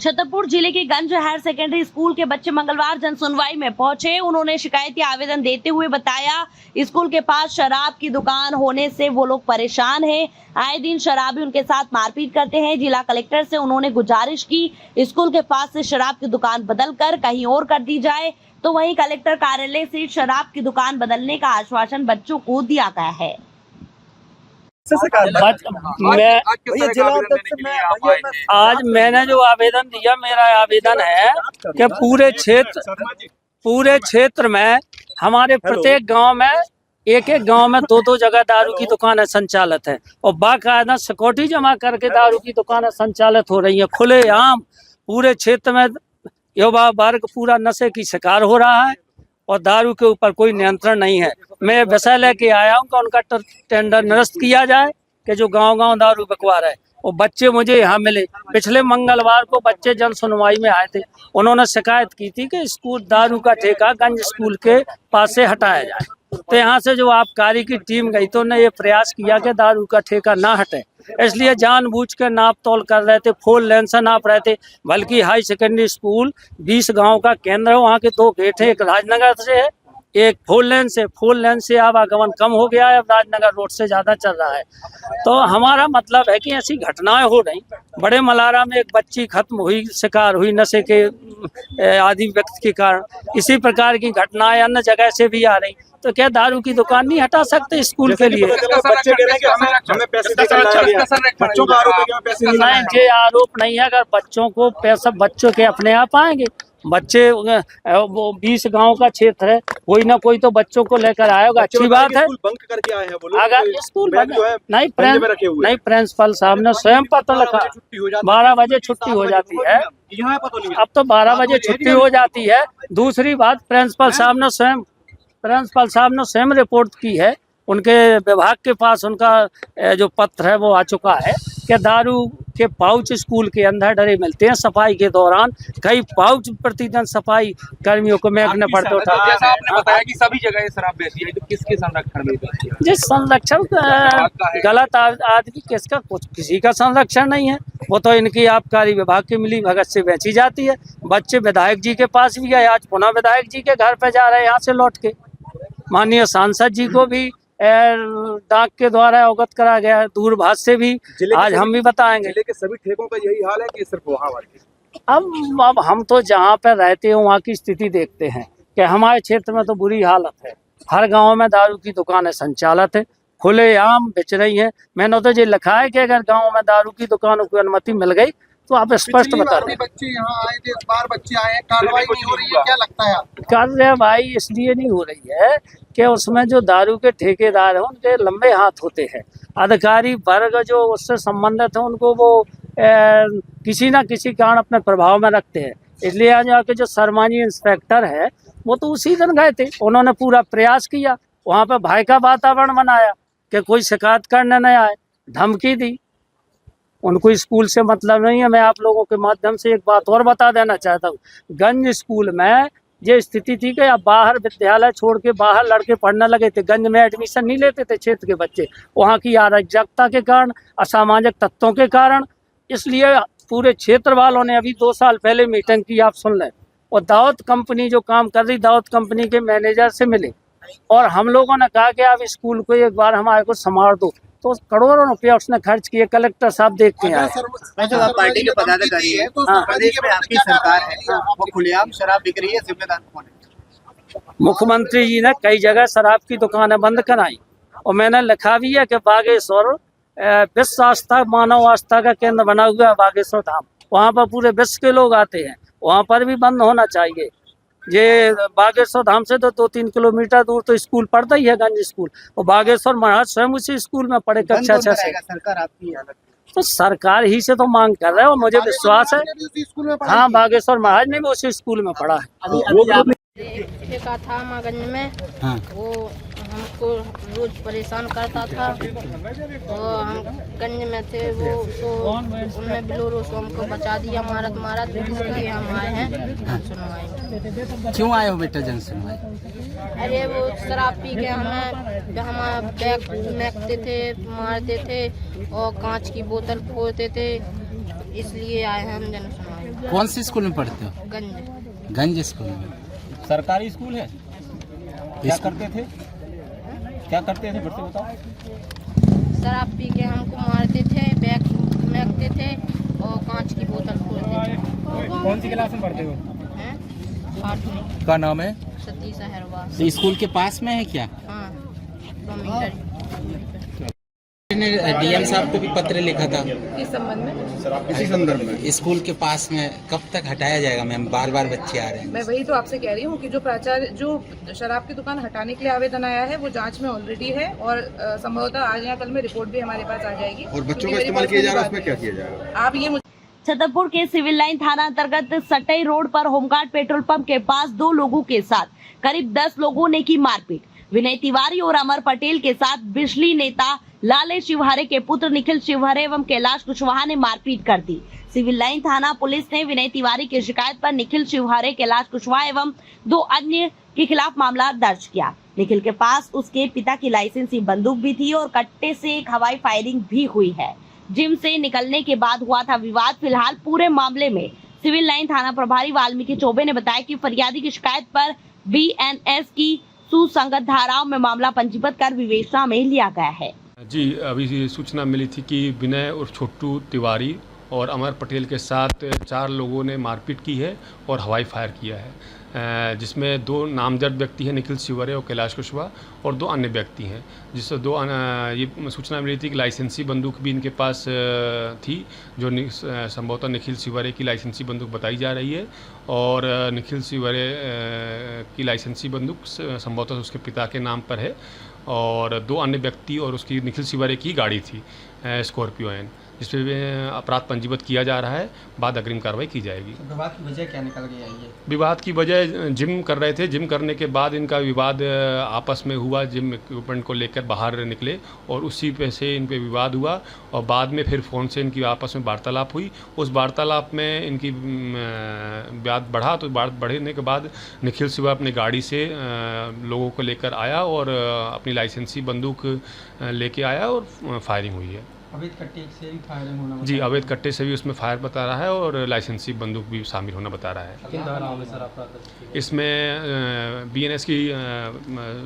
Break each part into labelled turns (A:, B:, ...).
A: छतरपुर जिले के गंज higher secondary school के बच्चे मंगलवार जन सुनवाई में पहुंचे। उन्होंने शिकायती आवेदन देते हुए बताया, स्कूल के पास शराब की दुकान होने से वो लोग परेशान हैं। आए दिन शराबी उनके साथ मारपीट करते हैं। जिला कलेक्टर से उन्होंने गुजारिश की, स्कूल के पास से शराब की दुकान बदलकर कहीं और कर दी जाए। तो वहीं कलेक्टर कार्यालय से शराब की दुकान बदलने का आश्वासन बच्चों को दिया गया है।
B: आज मैंने जो आवेदन दिया, मेरा आवेदन है कि पूरे क्षेत्र में हमारे प्रत्येक गांव में एक गांव में दो जगह दारू की दुकानें संचालित है और बाकायदा सिक्योरिटी जमा करके दारू की दुकानें संचालित हो रही हैं। खुलेआम पूरे क्षेत्र में युवा वर्ग पूरा नशे की शिकार हो रहा है और दारू के ऊपर कोई नियंत्रण नहीं है। मैं विषय लेके आया हूँ कि उनका टेंडर निरस्त किया जाए कि जो गांव-गांव दारू बिकवा रहे। और बच्चे मुझे यहाँ मिले, पिछले मंगलवार को बच्चे जन सुनवाई में आए थे। उन्होंने शिकायत की थी कि स्कूल दारू का ठेका गंज स्कूल के पास से हटाया जाए। तो यहाँ से जो आबकारी की टीम गई तो उन्होंने ये प्रयास किया कि दारू का ठेका ना हटे, इसलिए जानबूझ के नाप तोल कर रहे थे, 4 लेन से नाप रहे थे। बल्कि हाई सेकेंडरी स्कूल 20 गांव का केंद्र है, वहाँ के 2 गेट है, एक राजनगर से है, एक 4 लेन से आवागमन कम हो गया है, अब राजनगर रोड से ज्यादा चल रहा है। तो हमारा मतलब है कि ऐसी घटनाएं हो रही। बड़े मलारा में एक बच्ची खत्म हुई, शिकार हुई नशे के आदि व्यक्ति के कारण। इसी प्रकार की घटनाएं अन्य जगह से भी आ रही। तो क्या दारू की दुकान नहीं हटा सकते स्कूल के लिए? नहीं, ये आरोप नहीं है। अगर बच्चों को पैसा बच्चों के अपने आप आएंगे। बच्चे वो 20 गांव का क्षेत्र है, कोई ना कोई तो बच्चों को लेकर आएगा, अच्छी बात है।
C: बंक करके आए हैं वो लोग।
B: अगर स्कूल नहीं, प्रिंसिपल साहब ने स्वयं पत्र लिखा, 12 बजे छुट्टी हो जाती है। अब तो 12 बजे छुट्टी हो जाती है। दूसरी बात, प्रिंसिपल साहब ने स्वयं रिपोर्ट की है, उनके विभाग के पास उनका जो पत्र है वो आ चुका है कि दारू के पाउच स्कूल के अंदर डरे मिलते हैं। सफाई के दौरान कई पाउच प्रतिदिन सफाई कर्मियों को महकने पड़ते होता है।
C: जैसा आपने बताया कि सभी जगह शराब बेची है, तो किसके संरक्षण में बेची है?
B: जिस संरक्षण गलत आदमी किसका, कुछ किसी का संरक्षण नहीं है। वो तो इनकी आबकारी विभाग की मिली भगत से बेची जाती है। बच्चे विधायक जी के पास भी गए, आज पुनः विधायक जी के घर पे जा रहे हैं यहाँ से लौट के। माननीय सांसद जी को भी डाक के द्वारा अवगत करा गया है, दूरभाष से भी। आज हम भी बताएंगे।
C: जिले के सभी ठेकों का यही हाल है कि सिर्फ वहाँ वाले?
B: अब हम तो जहाँ पर रहते हैं वहाँ की स्थिति देखते हैं कि हमारे क्षेत्र में तो बुरी हालत है। हर गांव में दारू की दुकानें संचालित है, खुलेआम बेच रही हैं। मैंने तो ये लिखा है कि अगर गांव में दारू की दुकानों की अनुमति मिल गई तो आप स्पष्ट बता दें।
D: बच्चे यहाँ आए थे, इस बार बच्चे आए हैं, कार्रवाई नहीं हो रही है, क्या लगता है आपको?
B: कार्रवाई इसलिए नहीं हो रही है कि उसमें जो दारू के ठेकेदार हैं उनके लंबे हाथ होते हैं। अधिकारी वर्ग जो उससे संबंधित है उनको वो किसी न किसी कारण अपने प्रभाव में रखते हैं। इसलिए आज यहाँ के जो सरमानी इंस्पेक्टर है वो तो उसी दिन गए थे। उन्होंने पूरा प्रयास किया, वहाँ पर भय का वातावरण बनाया कि कोई शिकायत करने नहीं आए, धमकी दी। उनको स्कूल से मतलब नहीं है। मैं आप लोगों के माध्यम से एक बात और बता देना चाहता हूँ, गंज स्कूल में ये स्थिति थी कि अब बाहर विद्यालय छोड़ के बाहर लड़के पढ़ने लगे थे। गंज में एडमिशन नहीं लेते थे क्षेत्र के बच्चे, वहाँ की अराजकता के कारण, असामाजिक तत्वों के कारण। इसलिए पूरे क्षेत्र वालों ने अभी 2 साल पहले मीटिंग की, आप सुन लें। और दाऊद कंपनी जो काम कर रही, दाऊद कंपनी के मैनेजर से मिले और हम लोगों ने कहा कि आप स्कूल को एक बार हमारे को संभाल दो। तो करोड़ों रुपया उसने खर्च किए। कलेक्टर साहब देख के आए।
D: जो आप पार्टी के पदाधिकारी है तो प्रदेश में आपकी सरकार है, वो खुलेआम शराब बिक रही है, जिम्मेदार कौन है?
B: मुख्यमंत्री जी ने कई जगह शराब की दुकानें बंद कराई और मैंने लिखा भी है कि बागेश्वर विश्व आस्था, मानव आस्था का केंद्र बना हुआ है बागेश्वर धाम। वहाँ पर पूरे विश्व के लोग आते हैं, वहाँ पर भी बंद होना चाहिए। ये बागेश्वर धाम से तो 2-3 किलोमीटर दूर तो स्कूल पड़ता ही है, गंज स्कूल। और बागेश्वर महाराज स्वयं उसी स्कूल में पढ़े कक्षा 6 से।
D: सरकार आपकी हालत
B: तो सरकार ही से तो मांग कर रहे हैं और मुझे विश्वास है। हाँ, बागेश्वर महाराज ने भी उसी स्कूल में पढ़ा है।
E: ठेका था मागंज में, वो हमको रोज परेशान करता था। तो हम गंज में थे, वो तो उनने बिलोरो से हमको बचा दिया, मारत इसलिए हम आए हैं सुनवाई।
F: क्यों आए हो बेटा जन सुनवाई?
E: अरे वो शराब पी के हमें हमारा बैग महकते थे, मारते थे और कांच की बोतल फोड़ते थे, इसलिए आए हैं हम जन सुनवाई।
F: कौन से स्कूल में पढ़ते हो?
E: गंज।
F: गंज स्कूल में।
C: सरकारी स्कूल है? क्या करते थे? क्या करते थे? फिर से बताओ।
E: शराब पी के हमको मारते थे, बैग फेंकते थे और कांच की बोतल फोड़ते थे।
C: कौन सी क्लास में पढ़ते हो?
E: हैं? 8वीं।
F: क्या नाम है?
E: सतीश अहरवाल।
F: तो स्कूल के पास में है क्या?
E: हाँ, 2 मीटर।
F: डीएम साहब को भी पत्र लिखा था
G: किस संबंध में?
D: इसी संदर्भ में
F: स्कूल के पास में। कब तक हटाया जाएगा मैम? बार बार बच्चे आ रहे हैं।
G: मैं वही तो आपसे कह रही हूँ कि जो प्राचार्य जो शराब की दुकान हटाने के लिए आवेदन आया है वो जांच में ऑलरेडी है और संभवतः आज या कल में रिपोर्ट भी हमारे पास आ जाएगी।
D: और बच्चों का इस्तेमाल किया जा रहा है, उसमें क्या किया जाएगा?
G: आप ये
A: छतरपुर के सिविल लाइन थाना अंतर्गत सटई रोड पर होमगार्ड पेट्रोल पंप के पास 2 लोगों के साथ करीब 10 लोगों ने की मारपीट। विनय तिवारी और अमर पटेल के साथ बिजली नेता लाले शिवहरे के पुत्र निखिल शिवहरे एवं कैलाश कुशवाहा ने मारपीट कर दी। सिविल लाइन थाना पुलिस ने विनय तिवारी की शिकायत पर निखिल शिवहरे, कैलाश कुशवाहा एवं 2 अन्य के खिलाफ मामला दर्ज किया। निखिल के पास उसके पिता की लाइसेंसी बंदूक भी थी और कट्टे से एक हवाई फायरिंग भी हुई है। जिम से निकलने के बाद हुआ था विवाद। फिलहाल पूरे मामले में सिविल लाइन थाना प्रभारी वाल्मीकि चौबे ने बताया कि फरियादी की शिकायत पर बीएनएस की सुसंगत धाराओं में मामला पंजीबद्ध कर विवेचना में लिया गया है।
H: जी, अभी सूचना मिली थी कि विनय और छोटू तिवारी और अमर पटेल के साथ 4 लोगों ने मारपीट की है और हवाई फायर किया है, जिसमें 2 नामजद व्यक्ति हैं, निखिल शिवहरे और कैलाश कुशवाहा, और 2 अन्य व्यक्ति हैं, जिससे ये सूचना मिली थी कि लाइसेंसी बंदूक भी इनके पास थी, जो संभवतः निखिल शिवहरे की लाइसेंसी बंदूक बताई जा रही है, और निखिल शिवहरे की लाइसेंसी बंदूक संभवतः उसके पिता के नाम पर है, और 2 अन्य व्यक्ति और उसकी निखिल शिवहरे की गाड़ी थी स्कॉर्पियो एन, जिस पर अपराध पंजीबद्ध किया जा रहा है। बाद अग्रिम कार्रवाई की जाएगी।
F: विवाद की वजह क्या निकल गई है ये?
H: विवाद की वजह जिम कर रहे थे, जिम करने के बाद इनका विवाद आपस में हुआ, जिम इक्विपमेंट को लेकर बाहर निकले और उसी पे से इन पे विवाद हुआ, और बाद में फिर फ़ोन से इनकी आपस में वार्तालाप हुई। उस वार्तालाप में इनकी विवाद बढ़ा, तो बढ़ने के बाद निखिल शिवा अपनी गाड़ी से लोगों को लेकर आया और अपनी लाइसेंसी बंदूक लेके आया और फायरिंग हुई है।
F: अवैध कट्टे से भी फायरिंग होना?
H: जी, अवैध कट्टे से भी उसमें फायर बता रहा है और लाइसेंसी बंदूक भी शामिल होना बता रहा है।
F: किन धाराओं में सर अपराध?
H: इसमें बीएनएस की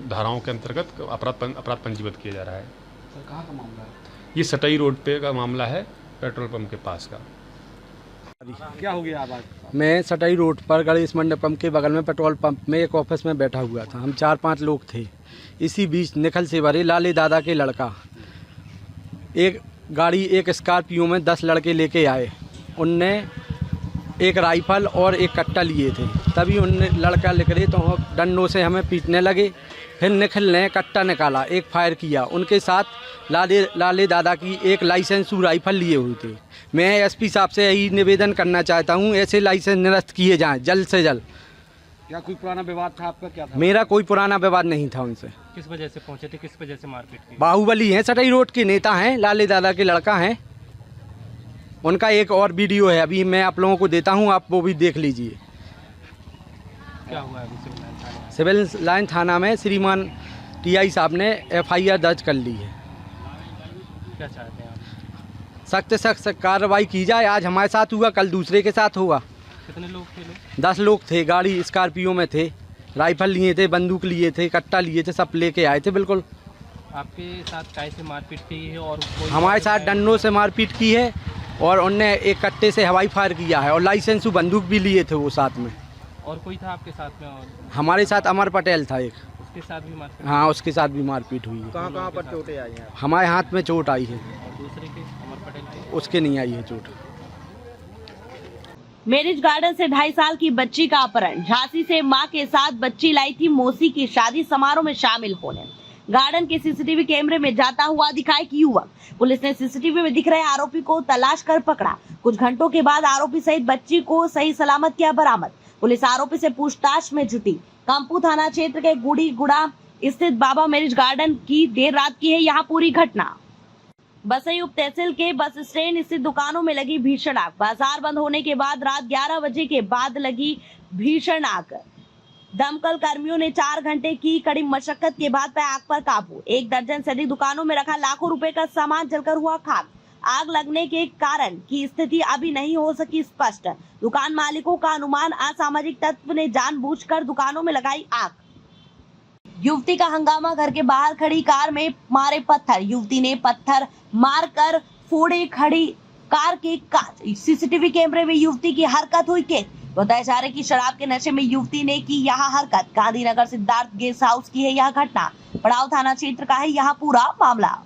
H: धाराओं के अंतर्गत अपराध पंजीबद्ध किया जा रहा है।
F: सर कहाँ का मामला है?
H: ये सटई रोड पे का मामला है, पेट्रोल पंप के पास का।
C: क्या हो गया आवाज?
I: मैं सटई रोड पर गणेश मंडप पंप के बगल में पेट्रोल पंप में एक ऑफिस में बैठा हुआ था। हम 4-5 लोग थे। इसी बीच निखिल शिवहरे लाले दादा के लड़का एक गाड़ी, एक स्कॉर्पियो में 10 लड़के लेके आए। उनने एक राइफल और एक कट्टा लिए थे। तभी उनने लड़का निकले तो डंडों से हमें पीटने लगे। फिर निखिल ने कट्टा निकाला, एक फायर किया। उनके साथ लाले दादा की एक लाइसेंसू राइफल लिए हुए थे। मैं एसपी साहब से यही निवेदन करना चाहता हूँ, ऐसे लाइसेंस निरस्त किए जाएं जल्द से जल्द।
C: क्या कोई पुराना विवाद था आपका? क्या था?
I: मेरा कोई पुराना विवाद नहीं था उनसे।
C: किस वजह से पहुंचे थे? किस वजह से मारपीट की?
I: बाहुबली हैं, सटई रोड के नेता हैं, लाले दादा के लड़का हैं। उनका एक और वीडियो है, अभी मैं आप लोगों को देता हूं, आप वो भी देख लीजिए।
C: क्या हुआ है सिविल लाइन थाने में?
I: सिविल लाइन थाना में श्रीमान टीआई साहब ने एफआईआर दर्ज कर ली है।
C: क्या चाहते हैं आप?
I: सख्त से सख्त कार्रवाई की जाए। आज हमारे साथ हुआ, कल दूसरे के साथ होगा।
C: कितने लोग थे?
I: 10 लोग थे, गाड़ी स्कॉर्पियो में थे, राइफल लिए थे, बंदूक लिए थे, कट्टा लिए थे, सब लेके आए थे। बिल्कुल
C: आपके साथ कैसे मारपीट की है? और
I: हमारे साथ डंडों से मारपीट की है और उनने एक कट्टे से हवाई फायर किया है और लाइसेंसू बंदूक भी लिए थे वो साथ में।
C: और कोई था आपके साथ में? और
I: हमारे साथ अमर पटेल था एक,
C: उसके साथ भी मारपीट?
I: हाँ उसके साथ भी मारपीट हुई है।
C: कहाँ पर चोटें आई हैं?
I: हमारे हाथ में चोट आई है,
C: और दूसरे के अमर पटेल के?
I: उसके नहीं आई है चोट।
A: मैरिज गार्डन से 2.5 साल की बच्ची का अपहरण। झांसी से मां के साथ बच्ची लाई थी मौसी की शादी समारोह में शामिल होने। गार्डन के सीसीटीवी कैमरे में जाता हुआ दिखा एक युवक। पुलिस ने सीसीटीवी में दिख रहे आरोपी को तलाश कर पकड़ा। कुछ घंटों के बाद आरोपी सहित बच्ची को सही सलामत किया बरामद। पुलिस आरोपी से पूछताछ में जुटी। कामपू थाना क्षेत्र के गुड़ी गुड़ा स्थित बाबा मैरिज गार्डन की देर रात की है यहाँ पूरी घटना। बसई उप तहसील के बस स्टैंड स्थित दुकानों में लगी भीषण आग। बाजार बंद होने के बाद रात 11 बजे के बाद लगी भीषण आग। दमकल कर्मियों ने 4 घंटे की कड़ी मशक्कत के बाद पाया आग पर काबू। 1 दर्जन से अधिक दुकानों में रखा लाखों रुपए का सामान जलकर हुआ खाक। आग लगने के कारण की स्थिति अभी नहीं हो सकी स्पष्ट। दुकान मालिकों का अनुमान, असामाजिक तत्व ने जानबूझकर दुकानों में लगाई आग। युवती का हंगामा, घर के बाहर खड़ी कार में मारे पत्थर। युवती ने पत्थर मारकर फोड़े खड़ी कार के कांच। सीसीटीवी कैमरे में युवती की हरकत हुई कैद। बताया जा रहा है कि शराब के नशे में युवती ने की यह हरकत। गांधीनगर सिद्धार्थ गेस्ट हाउस की है यह घटना। पड़ाव थाना क्षेत्र का है यह पूरा मामला।